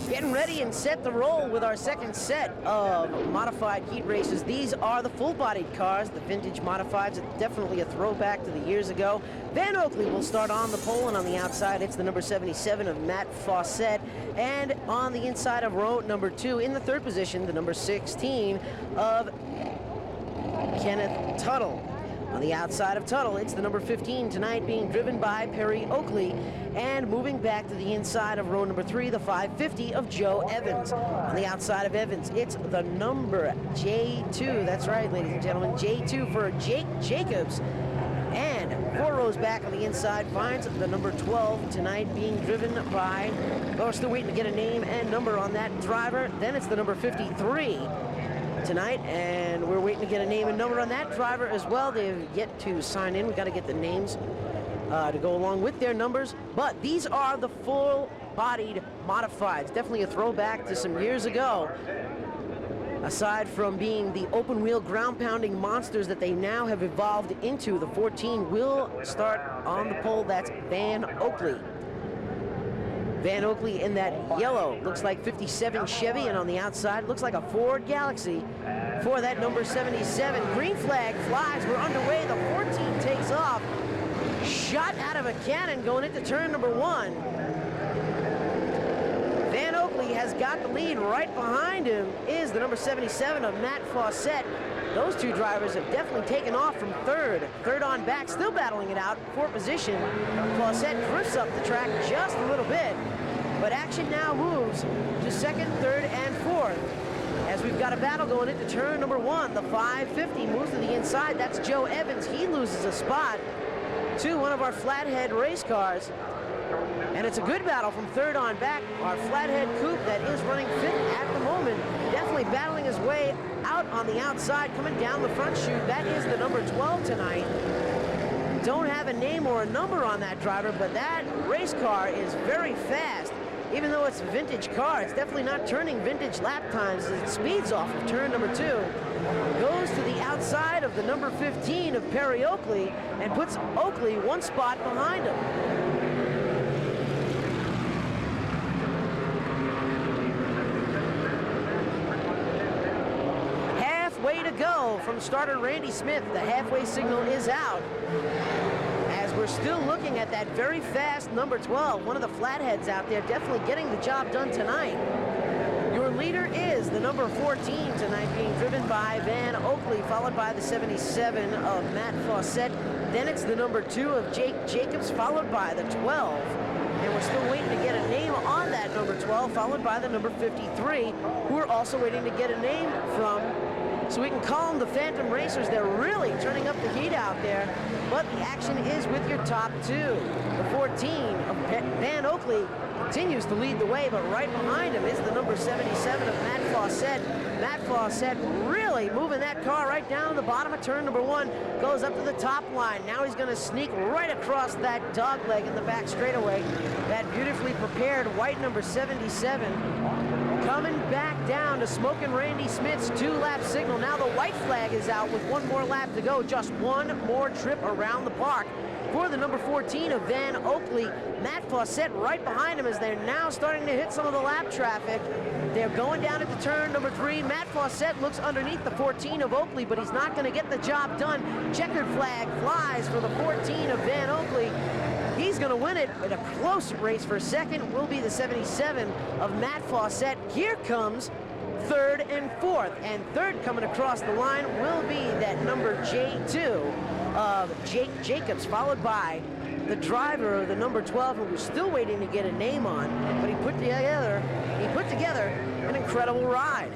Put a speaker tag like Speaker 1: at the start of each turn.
Speaker 1: Getting ready and set to roll with our second set of modified heat races. These are the full-bodied cars, the vintage modifieds. Definitely a throwback to the years ago. Van Oakley will start on the pole, and on the outside, it's the number 77 of Matt Fawcett. And on the inside of row number 2, in the third position, the number 16 of Kenneth Tuttle. On the outside of Tuttle, it's the number 15 tonight, being driven by Perry Oakley. And moving back to the inside of row number 3, the 550 of Joe Evans. On the outside of Evans, it's the number J2. That's right, ladies and gentlemen, J2 for Jake Jacobs. And 4 rows back on the inside finds the number 12 tonight, being driven by, well, we're still waiting to get a name and number on that driver. Then it's the number 53 tonight, and we're waiting to get a name and number on that driver as well. They've yet to sign in. We've got to get the names to go along with their numbers. But these are the full-bodied modifieds. Definitely a throwback to some years ago. Aside from being the open-wheel ground-pounding monsters that they now have evolved into, the 14 will start on the pole. That's Van Oakley. Van Oakley in that yellow, looks like 57 Chevy, and on the outside looks like a Ford Galaxy for that number 77. Green flag flies, we're underway, the 14 takes off. Shot out of a cannon going into turn number 1. Van Oakley has got the lead. Right behind him is the number 77 of Matt Fawcett. Those two drivers have definitely taken off from third. Third on back, still battling it out for position. Fawcett drifts up the track just a little bit, but action now moves to second, third, and fourth. As we've got a battle going into turn number 1, the 550 moves to the inside. That's Joe Evans. He loses a spot to one of our flathead race cars. And it's a good battle from third on back. Our flathead coupe that is running fifth at the moment, definitely battling his way out on the outside, coming down the front chute. That is the number 12 tonight. Don't have a name or a number on that driver, but that race car is very fast. Even though it's a vintage car, it's definitely not turning vintage lap times as it speeds off of turn number 2. Goes to the outside of the number 15 of Perry Oakley and puts Oakley one spot behind him. Way to go from starter Randy Smith. The halfway signal is out, as we're still looking at that very fast number 12. One of the flatheads out there definitely getting the job done tonight. Your leader is the number 14 tonight, being driven by Van Oakley, followed by the 77 of Matt Fawcett. Then it's the number 2 of Jake Jacobs, followed by the 12. And we're still waiting to get a name on that number 12, followed by the number 53, who we're also waiting to get a name from, so we can call them the Phantom Racers. They're really turning up the heat out there, but the action is with your top 2. The 14 of Van Oakley continues to lead the way, but right behind him is the number 77 of Matt Fawcett. Matt Fawcett really moving that car right down to the bottom of turn number 1, goes up to the top line. Now he's going to sneak right across that dog leg in the back straightaway. That beautifully prepared white number 77 coming back down to smoking Randy Smith's 2-lap signal. Now the white flag is out with 1 more lap to go. Just 1 more trip around the park for the number 14 of Van Oakley. Matt Fawcett right behind him as they're now starting to hit some of the lap traffic. They're going down into turn number 3. Matt Fawcett looks underneath the 14 of Oakley, but he's not going to get the job done. Checkered flag flies for the 14 of Van Oakley. He's going to win it, but a close race for second will be the 77 of Matt Fawcett. Here comes third and fourth, and third coming across the line will be that number J2 of Jake Jacobs, followed by the driver of the number 12, who we're still waiting to get a name on, but he put together an incredible ride.